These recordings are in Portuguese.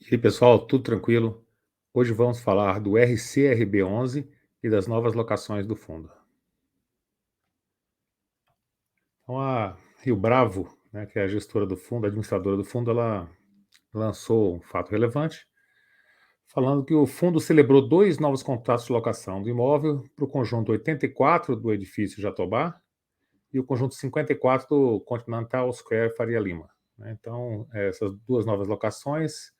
E aí, pessoal, tudo tranquilo? Hoje vamos falar do RCRB11 e das novas locações do fundo. Então, a Rio Bravo, né, que é a gestora do fundo, a administradora do fundo, ela lançou um fato relevante, falando que o fundo celebrou 2 novos contratos de locação do imóvel para o conjunto 84 do edifício Jatobá e o conjunto 54 do Continental Square Faria Lima, né? Então, essas 2 novas locações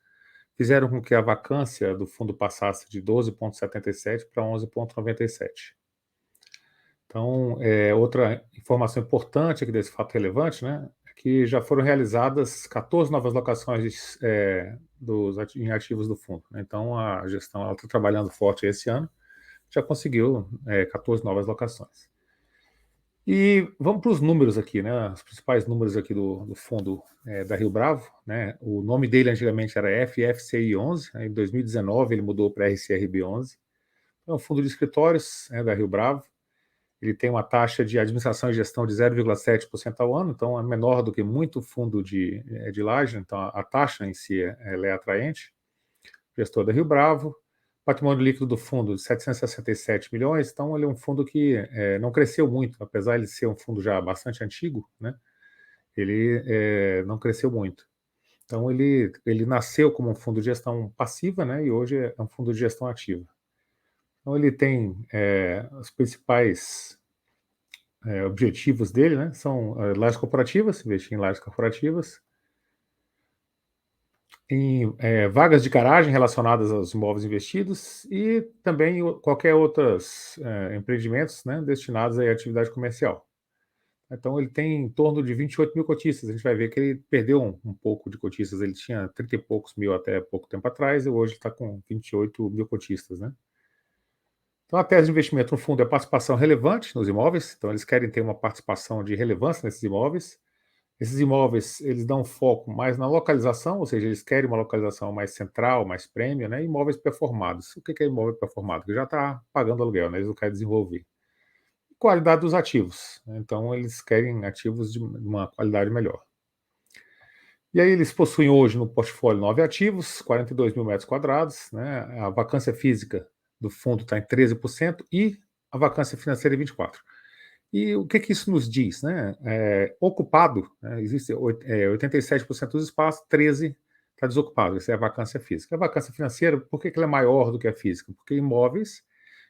fizeram com que a vacância do fundo passasse de 12,77 para 11,97. Então, outra informação importante aqui desse fato relevante, né, é que já foram realizadas 14 novas locações em ativos do fundo, né? Então, a gestão está trabalhando forte esse ano, já conseguiu 14 novas locações. E vamos para os números aqui, né? Os principais números aqui do fundo da Rio Bravo, né? O nome dele antigamente era FFCI 11, em 2019 ele mudou para RCRB 11. É um fundo de escritórios, né, da Rio Bravo. Ele tem uma taxa de administração e gestão de 0,7% ao ano, então é menor do que muito fundo de laje, então a taxa em si ela é atraente. Gestor da Rio Bravo. Patrimônio líquido do fundo de 767 milhões, então ele é um fundo que não cresceu muito, apesar de ser um fundo já bastante antigo, né? Ele não cresceu muito. Então ele nasceu como um fundo de gestão passiva, né? E hoje é um fundo de gestão ativa. Então ele tem os principais objetivos dele, né? São lajes corporativas, investir em lajes corporativas, em vagas de garagem relacionadas aos imóveis investidos e também qualquer outros empreendimentos, né, destinados à atividade comercial. Então ele tem em torno de 28 mil cotistas. A gente vai ver que ele perdeu um pouco de cotistas. Ele tinha 30 e poucos mil até pouco tempo atrás e hoje está com 28 mil cotistas, né? Então a tese de investimento no fundo é participação relevante nos imóveis. Então eles querem ter uma participação de relevância nesses imóveis. Esses imóveis, eles dão foco mais na localização, ou seja, eles querem uma localização mais central, mais premium, né? Imóveis performados. O que é imóvel performado? Que já está pagando aluguel, né? Eles não querem desenvolver. Qualidade dos ativos, né? Então, eles querem ativos de uma qualidade melhor. E aí, eles possuem hoje no portfólio 9 ativos, 42 mil metros quadrados, né? A vacância física do fundo está em 13% e a vacância financeira em 24%. E o que isso nos diz, né? Ocupado, né, existe 87% dos espaços, 13% está desocupado, essa é a vacância física. A vacância financeira, por que ela é maior do que a física? Porque imóveis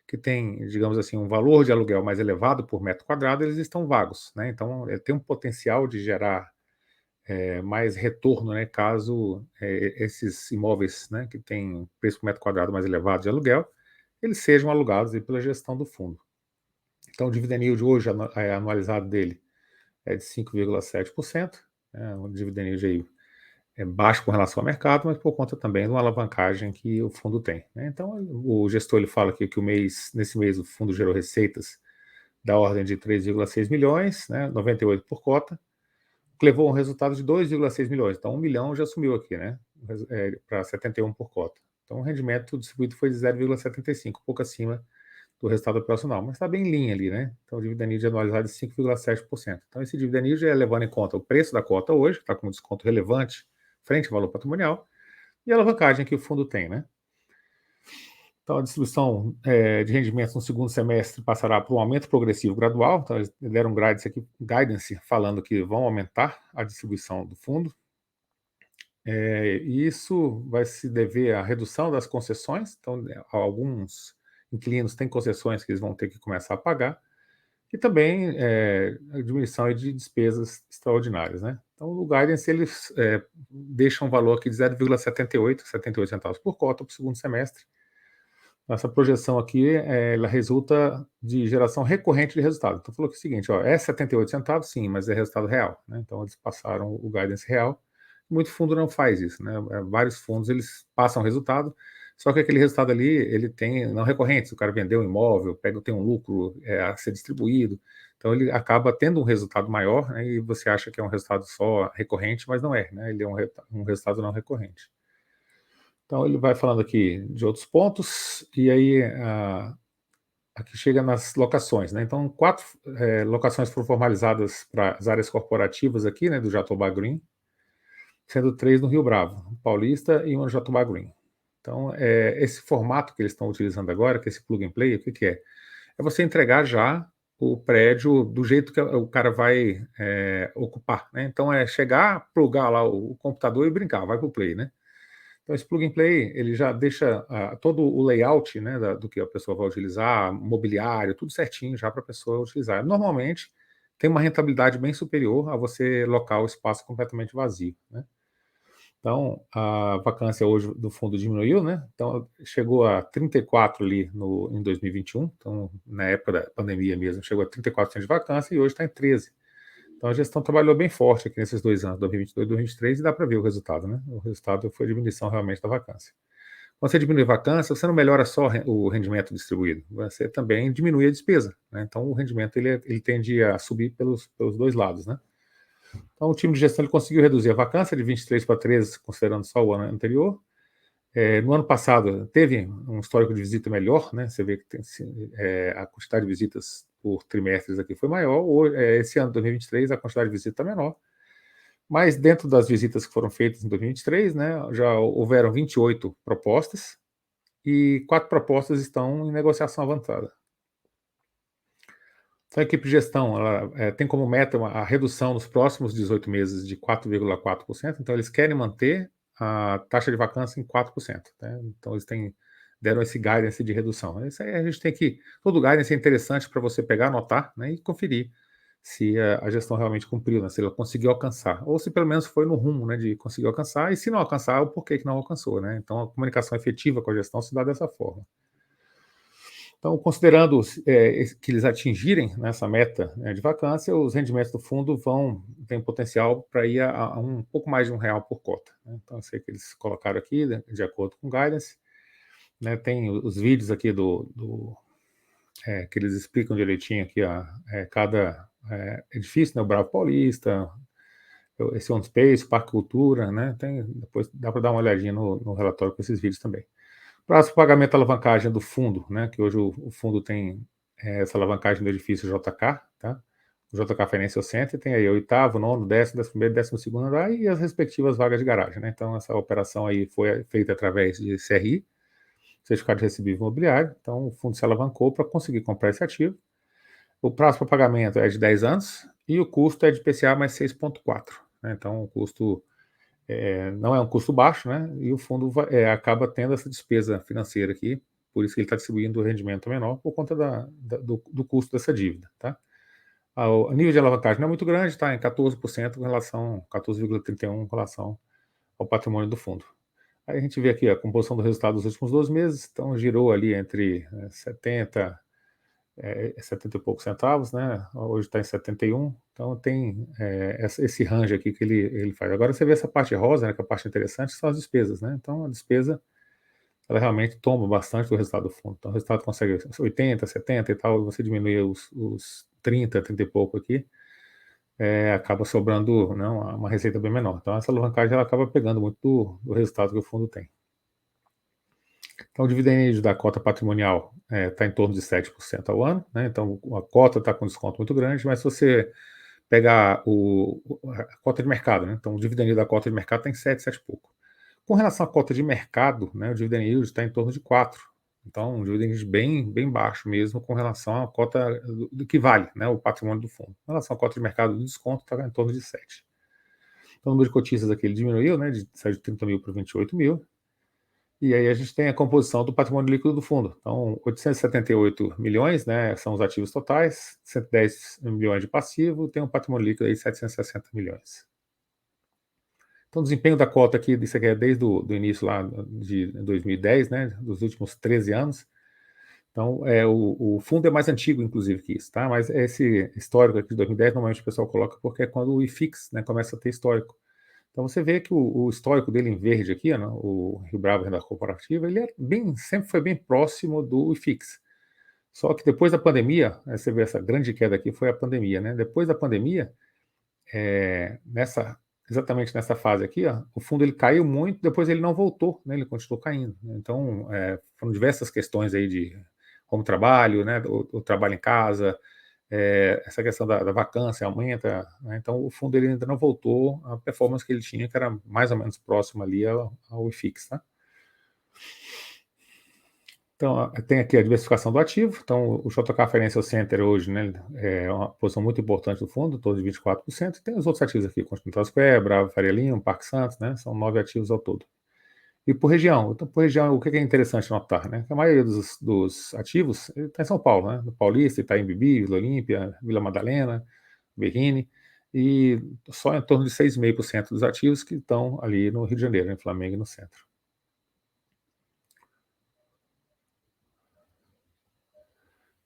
que têm, digamos assim, um valor de aluguel mais elevado por metro quadrado, eles estão vagos, né? Então, ele tem um potencial de gerar mais retorno, né, caso esses imóveis, né, que têm preço por metro quadrado mais elevado de aluguel, eles sejam alugados aí pela gestão do fundo. Então, o dividend yield hoje anualizado dele é de 5,7%, né, um dividend yield aí baixo com relação ao mercado, mas por conta também de uma alavancagem que o fundo tem, né? Então, o gestor ele fala aqui que nesse mês o fundo gerou receitas da ordem de 3,6 milhões, né, 98 por cota, que levou um resultado de 2,6 milhões. Então, 1 milhão já sumiu aqui, né, para 71 por cota. Então, o rendimento distribuído foi de 0,75, pouco acima do resultado operacional, mas está bem em linha ali, né? Então, o dividend yield anualizado de 5,7%. Então, esse dividend yield é levando em conta o preço da cota hoje, que está com um desconto relevante frente ao valor patrimonial, e a alavancagem que o fundo tem, né? Então, a distribuição de rendimentos no segundo semestre passará por um aumento progressivo gradual. Então, eles deram guidance falando que vão aumentar a distribuição do fundo. E isso vai se dever à redução das concessões. Então, alguns inquilinos têm concessões que eles vão ter que começar a pagar, e também a diminuição de despesas extraordinárias, né? Então, o guidance, eles deixam um valor aqui de 0,78 centavos por cota para o segundo semestre. Essa projeção aqui, ela resulta de geração recorrente de resultado. Então, falou que é o seguinte, ó, é 78 centavos, sim, mas é resultado real, né? Então, eles passaram o guidance real. Muito fundo não faz isso, né? Vários fundos, eles passam resultado, só que aquele resultado ali, ele tem não recorrente. Se o cara vendeu um imóvel, tem um lucro a ser distribuído, então ele acaba tendo um resultado maior, né, e você acha que é um resultado só recorrente, mas não é, né? Ele é um resultado não recorrente. Então ele vai falando aqui de outros pontos, e aí aqui chega nas locações, né? Então 4 locações foram formalizadas para as áreas corporativas aqui, né, do Jatobá Green. sendo 3 no Rio Bravo, Paulista e 1 no Jatobá Green. Então, esse formato que eles estão utilizando agora, que é esse plug and play, o que é? É você entregar já o prédio do jeito que o cara vai ocupar, né? Então, é chegar, plugar lá o computador e brincar, vai para o play, né? Então, esse plug and play, ele já deixa todo o layout, né, do que a pessoa vai utilizar, mobiliário, tudo certinho já para a pessoa utilizar. Normalmente, tem uma rentabilidade bem superior a você locar o espaço completamente vazio, né? Então, a vacância hoje do fundo diminuiu, né? Então, chegou a 34 ali em 2021, então, na época da pandemia mesmo, chegou a 34% de vacância e hoje está em 13. Então, a gestão trabalhou bem forte aqui nesses 2 anos, 2022 e 2023, e dá para ver o resultado, né? O resultado foi a diminuição realmente da vacância. Quando você diminui a vacância, você não melhora só o rendimento distribuído, você também diminui a despesa, né? Então, o rendimento ele tende a subir pelos 2 lados, né? Então, o time de gestão ele conseguiu reduzir a vacância de 23 para 13, considerando só o ano anterior. No ano passado, teve um histórico de visita melhor, né? Você vê que a quantidade de visitas por trimestres aqui foi maior. Esse ano, 2023, a quantidade de visita está menor. Mas dentro das visitas que foram feitas em 2023, né, já houveram 28 propostas e 4 propostas estão em negociação avançada. Então, a equipe de gestão ela, tem como meta a redução nos próximos 18 meses de 4,4%. Então, eles querem manter a taxa de vacância em 4%. Né? Então, eles deram esse guidance de redução. Isso aí a gente tem que... Todo guidance é interessante para você pegar, anotar, né, e conferir se a gestão realmente cumpriu, né, se ela conseguiu alcançar. Ou se pelo menos foi no rumo, né, de conseguir alcançar. E se não alcançar, o porquê que não alcançou. Né? Então, a comunicação efetiva com a gestão se dá dessa forma. Então, considerando que eles atingirem nessa meta, né, de vacância, os rendimentos do fundo têm potencial para ir a um pouco mais de R$ 1 por cota. Né? Então, eu sei que eles colocaram aqui, né, de acordo com o guidance. Né, tem os vídeos aqui que eles explicam direitinho aqui cada edifício, né, o Bravo Paulista, esse On Space, Parque Cultura, né? Depois dá para dar uma olhadinha no relatório com esses vídeos também. Próximo pagamento da alavancagem do fundo, né? Que hoje o fundo tem essa alavancagem do edifício JK, tá? O JK Financial Center tem aí o 8º, 9º, 10º, 11º, 12º andar e as respectivas vagas de garagem, né? Então, essa operação aí foi feita através de CRI, Certificado de Recebível Imobiliário. Então, o fundo se alavancou para conseguir comprar esse ativo. O prazo para pagamento é de 10 anos e o custo é de IPCA mais 6,4. Né? Então, o custo não é um custo baixo, né? E o fundo acaba tendo essa despesa financeira aqui, por isso que ele está distribuindo o rendimento menor por conta do custo dessa dívida, tá? O nível de alavancagem não é muito grande, está em 14% com relação, 14,31% com relação ao patrimônio do fundo. Aí a gente vê aqui a composição do resultado dos últimos 12 meses, então girou ali entre 70 e poucos centavos, né? Hoje está em 71, então tem esse range aqui que ele faz. Agora você vê essa parte rosa, né, que é a parte interessante, são as despesas, né? Então a despesa, ela realmente toma bastante do resultado do fundo. Então o resultado consegue 80, 70 e tal, você diminui os 30 e pouco aqui, acaba sobrando, não, uma receita bem menor. Então essa alavancagem ela acaba pegando muito do resultado que o fundo tem. Então, o dividendo da cota patrimonial está em torno de 7% ao ano, né? Então, a cota está com desconto muito grande, mas se você pegar a cota de mercado, né? Então, o dividendo da cota de mercado está em 7, 7 e pouco. Com relação à cota de mercado, né, o dividend yield está em torno de 4. Então, um dividend yield bem, bem baixo mesmo com relação à cota do que vale, né, o patrimônio do fundo. Com relação à cota de mercado do desconto, está em torno de 7. Então, o número de cotistas aqui ele diminuiu, né, saiu de 30 mil para 28 mil. E aí a gente tem a composição do patrimônio líquido do fundo. Então, 878 milhões, né, são os ativos totais, 110 milhões de passivo, tem um patrimônio líquido aí de 760 milhões. Então, o desempenho da cota aqui, isso aqui é desde o início lá de 2010, né, dos últimos 13 anos. Então, o fundo é mais antigo, inclusive, que isso, tá? Mas esse histórico aqui de 2010, normalmente o pessoal coloca porque é quando o IFIX, né, começa a ter histórico. Então você vê que o histórico dele em verde aqui, né, o Rio Bravo Renda Corporativa, ele sempre foi bem próximo do IFIX. Só que depois da pandemia, você vê essa grande queda aqui, foi a pandemia, né? Depois da pandemia, exatamente nessa fase aqui, ó, o fundo ele caiu muito, depois ele não voltou, né? Ele continuou caindo. Então, foram diversas questões aí de home trabalho, né? O trabalho em casa, essa questão da vacância aumenta, né? Então o fundo ele ainda não voltou à performance que ele tinha, que era mais ou menos próximo ali ao IFIX, tá? Então, tem aqui a diversificação do ativo. Então, o JK Financial Center hoje, né, é uma posição muito importante do fundo, em torno de 24%. E tem os outros ativos aqui, Continental Square, Bravo, Faria Lima, Parque Santos, né, são 9 ativos ao todo. E por região, então, por região, o que é interessante notar, né? Que a maioria dos ativos está em São Paulo, né? No Paulista, Itaim Bibi, Vila Olímpia, Vila Madalena, Berrini, e só em torno de 6,5% dos ativos que estão ali no Rio de Janeiro, em Flamengo e no centro.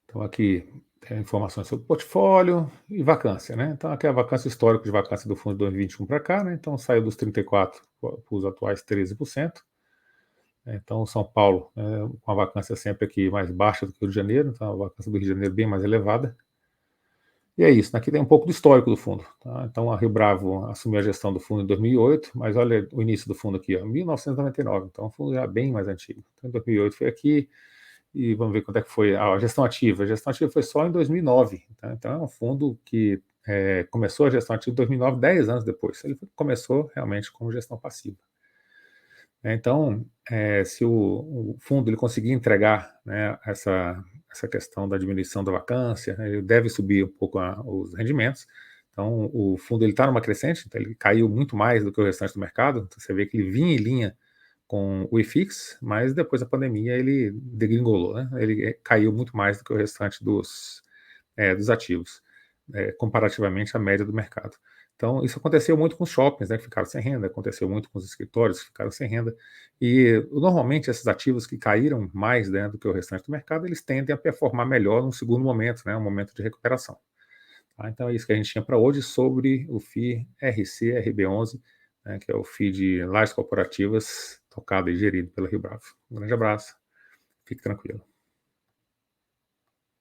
Então aqui tem informações sobre portfólio e vacância, né? Então aqui é a vacância histórica de vacância do fundo de 2021 para cá, né? Então saiu dos 34% para os atuais 13%. Então, São Paulo, com a vacância sempre aqui mais baixa do que o Rio de Janeiro, então a vacância do Rio de Janeiro bem mais elevada. E é isso, aqui tem um pouco do histórico do fundo. Tá? Então, a Rio Bravo assumiu a gestão do fundo em 2008, mas olha o início do fundo aqui, ó, 1999, então o fundo já bem mais antigo. Então, em 2008 foi aqui, e vamos ver quando é que foi a gestão ativa. A gestão ativa foi só em 2009, tá? Então é um fundo que começou a gestão ativa em 2009, 10 anos depois. Ele começou realmente como gestão passiva. Então, se o fundo ele conseguir entregar, né, essa questão da diminuição da vacância, ele deve subir um pouco os rendimentos. Então, o fundo está numa crescente, então ele caiu muito mais do que o restante do mercado. Então, você vê que ele vinha em linha com o IFIX, mas depois da pandemia ele degringolou, né? Ele caiu muito mais do que o restante dos ativos, comparativamente à média do mercado. Então, isso aconteceu muito com os shoppings, né, que ficaram sem renda, aconteceu muito com os escritórios que ficaram sem renda, e normalmente esses ativos que caíram mais, né, do que o restante do mercado, eles tendem a performar melhor num segundo momento, né, um momento de recuperação. Tá? Então é isso que a gente tinha para hoje sobre o FII RC-RB11, né, que é o FII de lajes corporativas tocado e gerido pela Rio Bravo. Um grande abraço, fique tranquilo.